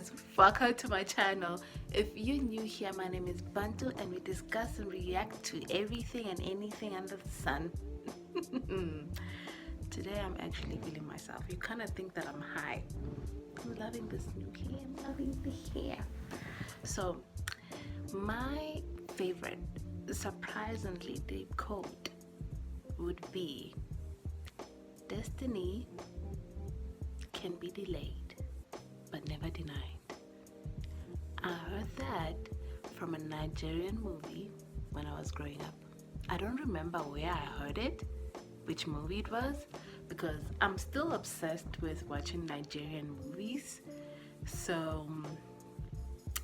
guys, welcome to my channel. If you're new here, my name is Bantu and we discuss and react to everything and anything under the sun. Today I'm actually feeling myself. You kind of think that I'm high. I'm loving this new hair, I'm loving the hair. So my favorite surprisingly deep quote would be, destiny can be delayed but never denied. I heard that from a Nigerian movie when I was growing up. I don't remember where I heard it, which movie it was, because I'm still obsessed with watching Nigerian movies. So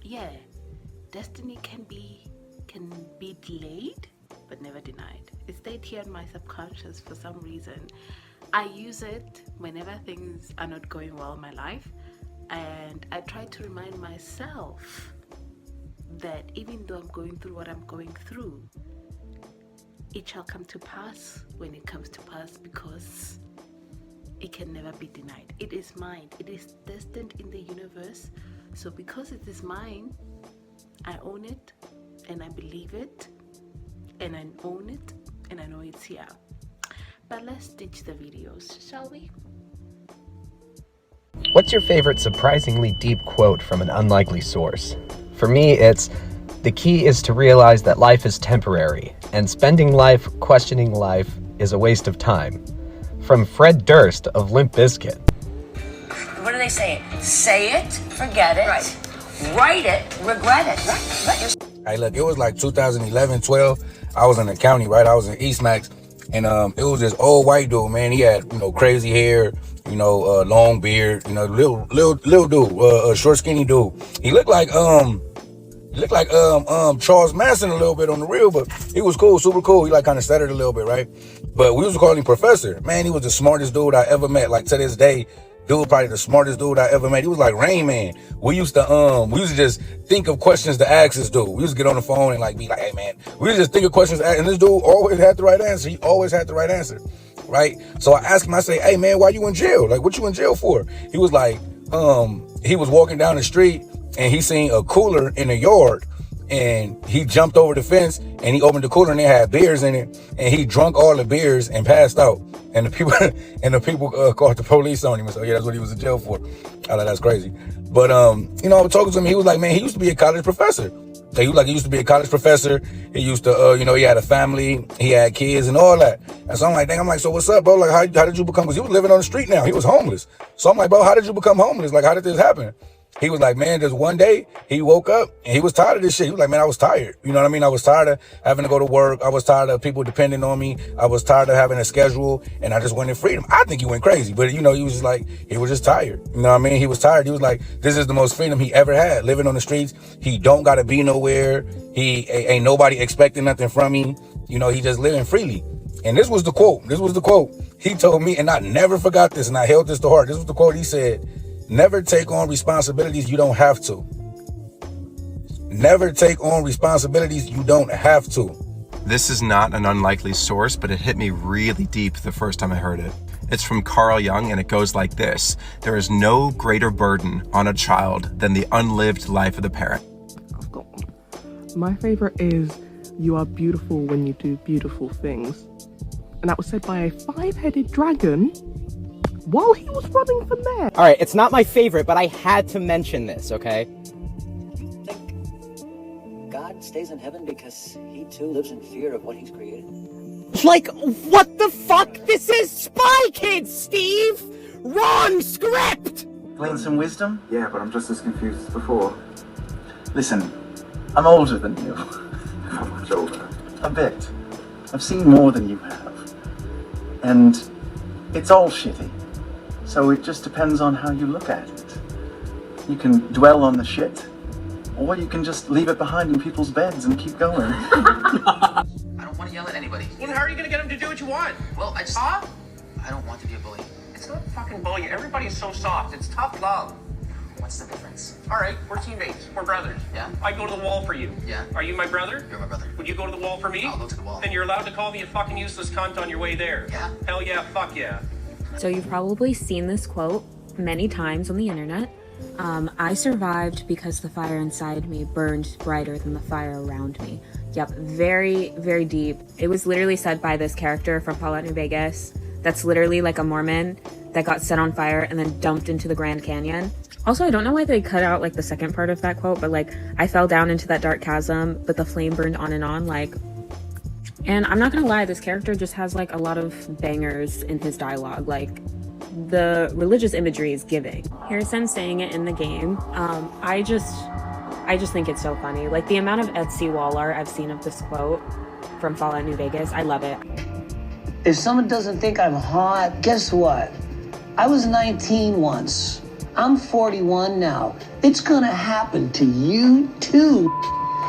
yeah, destiny can be delayed but never denied. It stayed here in my subconscious for some reason. I use it whenever things are not going well in my life, and I try to remind myself that even though I'm going through what I'm going through, it shall come to pass when it comes to pass, because it can never be denied. It is mine. It is destined in the universe. So because it is mine, I own it and I believe it and I own it and I know it's here. But let's ditch the videos, shall we? What's your favorite surprisingly deep quote from an unlikely source? For me, it's, the key is to realize that life is temporary, and spending life questioning life is a waste of time. From Fred Durst of Limp Bizkit. What do they say? Say it, forget it. Right. Write it, regret it. Right. Hey, look, it was like 2011, 12. I was in the county, right? I was in East Max, and it was this old white dude, man. He had, crazy hair, long beard, little dude, short, skinny dude. He looked like Charles Manson a little bit on the real, but he was cool, super cool. He kind of stuttered a little bit, right? But we was calling him Professor. Man, he was the smartest dude I ever met. Like, to this day, dude probably the smartest dude I ever met. He was like Rain Man. We used to just think of questions to ask this dude. We used to get on the phone and be like, hey man, we used to just think of questions to ask, and this dude always had the right answer. He always had the right answer, right? So I asked him, I say, hey man, why you in jail? Like, what you in jail for? He was like, he was walking down the street and he seen a cooler in the yard, and he jumped over the fence and he opened the cooler and it had beers in it, and he drunk all the beers and passed out. And the people called the police on him. So yeah, that's what he was in jail for. I thought that's crazy. But I was talking to him. He was like, man, he used to be a college professor. He used to be a college professor. He used to, he had a family, he had kids and all that. And so I'm like, dang, so what's up, bro? Like, how did you become? Because he was living on the street now. He was homeless. So I'm like, bro, how did you become homeless? Like, how did this happen? He was like, man, just one day he woke up and he was tired of this shit. He was like, man, I was tired. You know what I mean? I was tired of having to go to work. I was tired of people depending on me. I was tired of having a schedule, and I just wanted freedom. I think he went crazy, but he was just like, he was just tired. You know what I mean? He was tired. He was like, this is the most freedom he ever had, living on the streets. He don't got to be nowhere. He ain't nobody expecting nothing from him. He just living freely. And this was the quote. He told me, and I never forgot this, and I held this to heart. This was the quote. He said, never take on responsibilities you don't have to. Never take on responsibilities you don't have to. This is not an unlikely source, but it hit me really deep the first time I heard it. It's from Carl Jung, and it goes like this. There is no greater burden on a child than the unlived life of the parent. I've got one. My favorite is, you are beautiful when you do beautiful things. And that was said by a 5-headed dragon while he was running for mayor. All right, it's not my favorite, but I had to mention this, okay? Think God stays in heaven because he too lives in fear of what he's created? Like, what the fuck? This is Spy Kids, Steve! Wrong script! Glean some wisdom? Yeah, but I'm just as confused as before. Listen, I'm older than you. How much older? A bit. I've seen more than you have. And it's all shitty. So it just depends on how you look at it. You can dwell on the shit, or you can just leave it behind in people's beds and keep going. I don't want to yell at anybody. Well, how are you going to get them to do what you want? Well, I don't want to be a bully. It's not fucking bully. Everybody's so soft. It's tough love. What's the difference? All right, we're teammates. We're brothers. Yeah? I go to the wall for you. Yeah? Are you my brother? You're my brother. Would you go to the wall for me? I'll go to the wall. Then you're allowed to call me a fucking useless cunt on your way there. Yeah? Hell yeah, fuck yeah. So you've probably seen this quote many times on the internet, I survived because the fire inside me burned brighter than the fire around me. Yep, very, very deep. It was literally said by this character from Fallout New Vegas that's literally like a Mormon that got set on fire and then dumped into the Grand Canyon. Also, I don't know why they cut out like the second part of that quote, but like, I fell down into that dark chasm, but the flame burned on and on, like. And I'm not gonna lie, this character just has like a lot of bangers in his dialogue. Like, the religious imagery is giving. Here's him saying it in the game. I just think it's so funny. Like, the amount of Etsy wall art I've seen of this quote from Fallout New Vegas, I love it. If someone doesn't think I'm hot, guess what? I was 19 once. I'm 41 now. It's gonna happen to you too.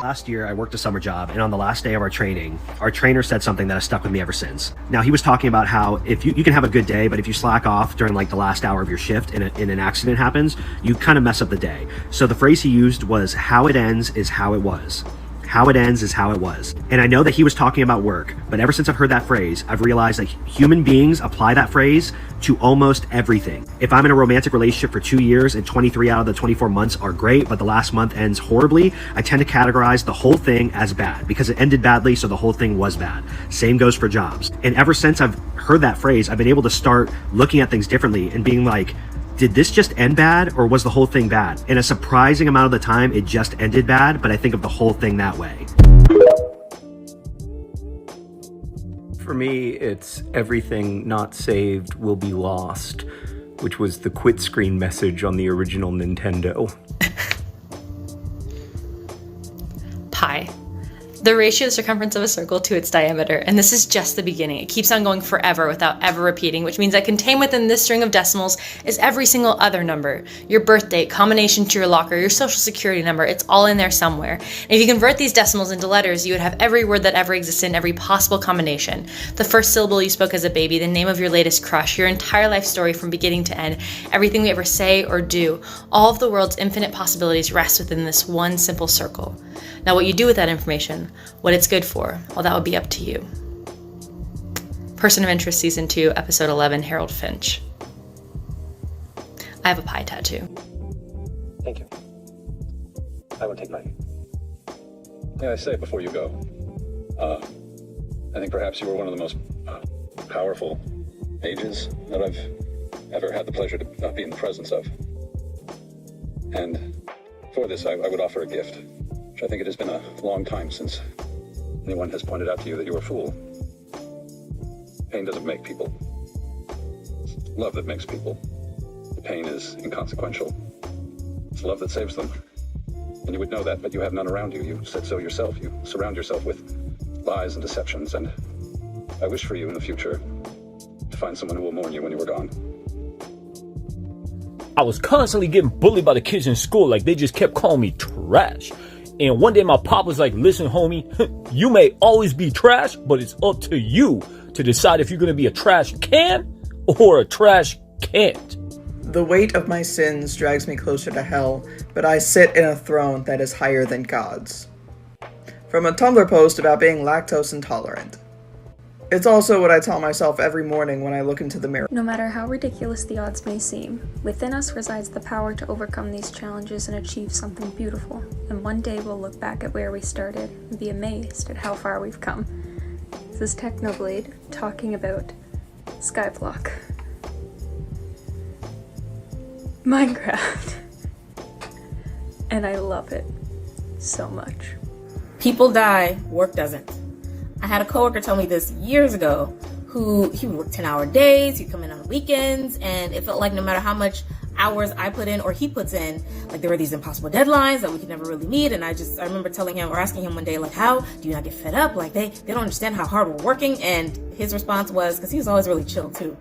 Last year, I worked a summer job, and on the last day of our training, our trainer said something that has stuck with me ever since. Now, he was talking about how if you can have a good day, but if you slack off during like the last hour of your shift and an accident happens, you kind of mess up the day. So the phrase he used was, "How it ends is how it was." How it ends is how it was. And I know that he was talking about work, but ever since I've heard that phrase, I've realized that human beings apply that phrase to almost everything. If I'm in a romantic relationship for 2 years and 23 out of the 24 months are great, but the last month ends horribly, I tend to categorize the whole thing as bad because it ended badly, so the whole thing was bad. Same goes for jobs. And ever since I've heard that phrase, I've been able to start looking at things differently and being like, did this just end bad or was the whole thing bad? And a surprising amount of the time, it just ended bad, but I think of the whole thing that way. For me, it's everything not saved will be lost, which was the quit screen message on the original Nintendo. Pi. The ratio of circumference of a circle to its diameter, and this is just the beginning. It keeps on going forever without ever repeating, which means that contained within this string of decimals is every single other number. Your birth date, combination to your locker, your social security number, it's all in there somewhere. And if you convert these decimals into letters, you would have every word that ever existed in every possible combination. The first syllable you spoke as a baby, the name of your latest crush, your entire life story from beginning to end, everything we ever say or do, all of the world's infinite possibilities rest within this one simple circle. Now, what you do with that information, what it's good for, well, that would be up to you. Person of Interest Season 2, Episode 11, Harold Finch. I have a pie tattoo. Thank you. I will take mine. Yeah, I say it before you go. I think perhaps you were one of the most powerful mages that I've ever had the pleasure to be in the presence of. And for this, I would offer a gift. I think it has been a long time since anyone has pointed out to you that you were a fool. Pain doesn't make people. It's love that makes people. The pain is inconsequential. It's love that saves them. And you would know that, but you have none around you. You said so yourself. You surround yourself with lies and deceptions, and I wish for you in the future to find someone who will mourn you when you were gone. I was constantly getting bullied by the kids in school, like they just kept calling me trash. And one day my pop was like, listen, homie, you may always be trash, but it's up to you to decide if you're going to be a trash can or a trash can't. The weight of my sins drags me closer to hell, but I sit in a throne that is higher than God's. From a Tumblr post about being lactose intolerant. It's also what I tell myself every morning when I look into the mirror. No matter how ridiculous the odds may seem, within us resides the power to overcome these challenges and achieve something beautiful. And one day we'll look back at where we started and be amazed at how far we've come. This is Technoblade talking about Skyblock. Minecraft. And I love it so much. People die, work doesn't. I had a coworker tell me this years ago, he would work 10-hour days, he'd come in on weekends, and it felt like no matter how much hours I put in or he puts in, like there were these impossible deadlines that we could never really meet. And I remember telling him or asking him one day, like, how do you not get fed up? Like they don't understand how hard we're working. And his response was, because he was always really chill too.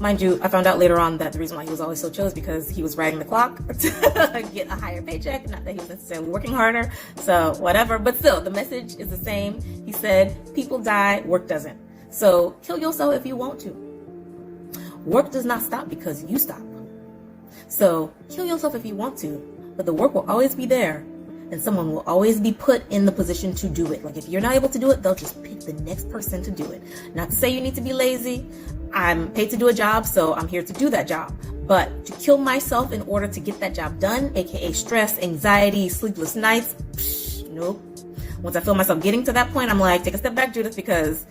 Mind you, I found out later on that the reason why he was always so chill is because he was riding the clock to get a higher paycheck. Not that he was necessarily working harder, so whatever. But still, the message is the same. He said, people die, work doesn't. So kill yourself if you want to. Work does not stop because you stop. So kill yourself if you want to, but the work will always be there. then someone will always be put in the position to do it. Like if you're not able to do it, they'll just pick the next person to do it. Not to say you need to be lazy. I'm paid to do a job, so I'm here to do that job. But to kill myself in order to get that job done, aka stress, anxiety, sleepless nights, nope. Once I feel myself getting to that point, I'm like, take a step back, Judith, because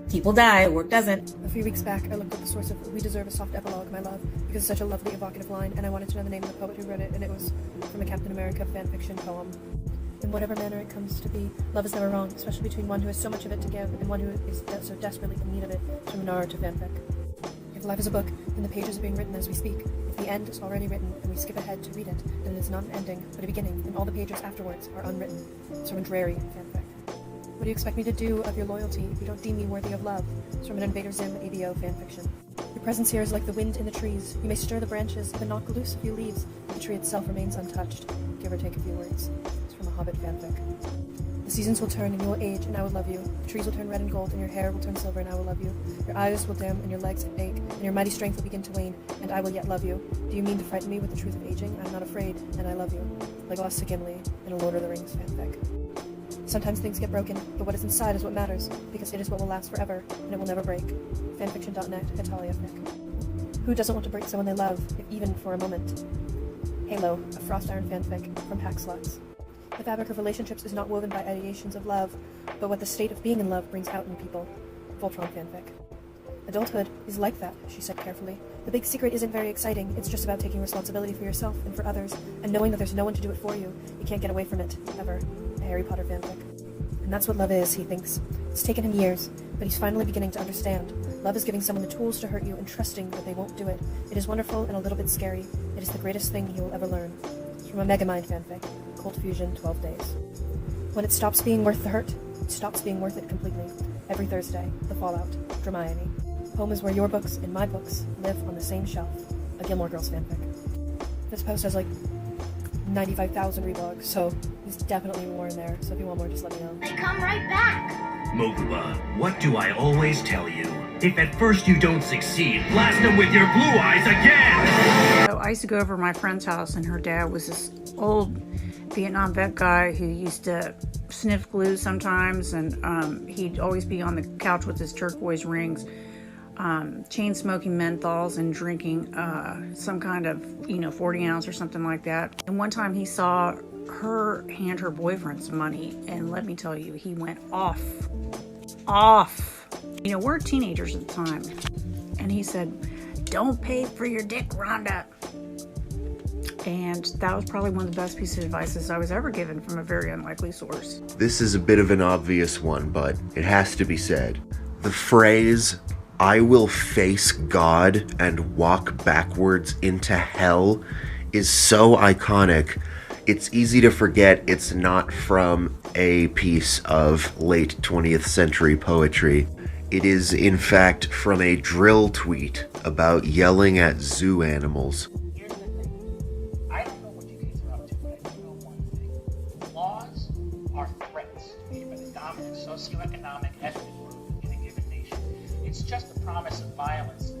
people die, work doesn't. A few weeks back, I looked at the source of We Deserve a Soft Epilogue, My Love, because it's such a lovely, evocative line, and I wanted to know the name of the poet who wrote it, and it was from a Captain America fanfiction poem. In whatever manner it comes to be, love is never wrong, especially between one who has so much of it to give and one who is so desperately in need of it. It's from Naruto fanfic. If life is a book, then the pages are being written as we speak. If the end is already written and we skip ahead to read it, then it is not an ending, but a beginning, and all the pages afterwards are unwritten. It's from a Dreary fanfic. What do you expect me to do of your loyalty if you don't deem me worthy of love? It's from an Invader Zim ABO fanfiction. Your presence here is like the wind in the trees. You may stir the branches, even knock loose a few leaves, but the tree itself remains untouched, give or take a few words. It's from a Hobbit fanfic. The seasons will turn and you will age and I will love you. The trees will turn red and gold and your hair will turn silver and I will love you. Your eyes will dim and your legs ache and your mighty strength will begin to wane and I will yet love you. Do you mean to frighten me with the truth of aging? I'm not afraid and I love you. Legolas to Gimli in a Lord of the Rings fanfic. Sometimes things get broken, but what is inside is what matters, because it is what will last forever, and it will never break. Fanfiction.net, Hetalia fic. Who doesn't want to break someone they love, if even for a moment? Halo, a Frost Iron fanfic from Paxlux. The fabric of relationships is not woven by ideations of love, but what the state of being in love brings out in people. Voltron fanfic. Adulthood is like that, she said carefully. The big secret isn't very exciting, it's just about taking responsibility for yourself and for others, and knowing that there's no one to do it for you. You can't get away from it, ever. A Harry Potter fanfic. And that's what love is, he thinks. It's taken him years, but he's finally beginning to understand. Love is giving someone the tools to hurt you and trusting that they won't do it. It is wonderful and a little bit scary. It is the greatest thing he will ever learn. It's from a Megamind fanfic, Cold Fusion 12 Days. When it stops being worth the hurt, it stops being worth it completely. Every Thursday, The Fallout, Hermione. Home is where your books and my books live on the same shelf. A Gilmore Girls fanfic. This post has like 95,000 reblogs, so there's definitely more in there, so if you want more, just let me know. I come right back! Mokuba, what do I always tell you? If at first you don't succeed, blast them with your blue eyes again! So I used to go over to my friend's house, and her dad was this old Vietnam vet guy who used to sniff glue sometimes, and he'd always be on the couch with his turquoise rings, chain smoking menthols and drinking some kind of 40 ounce or something like that. And one time he saw her hand her boyfriend some money, and let me tell you, he went off. We're teenagers at the time, and he said, "Don't pay for your dick, Rhonda." And that was probably one of the best pieces of advice I was ever given from a very unlikely source. This is a bit of an obvious one, but it has to be said. The phrase, "I will face God and walk backwards into hell," is so iconic, it's easy to forget it's not from a piece of late 20th century poetry. It is, in fact, from a drill tweet about yelling at zoo animals. Here's the thing. I don't know what you kids are up to, but I do know one thing. Laws are threats made by the dominant socioeconomic ethnic group in a given nation. It's just the promise of violence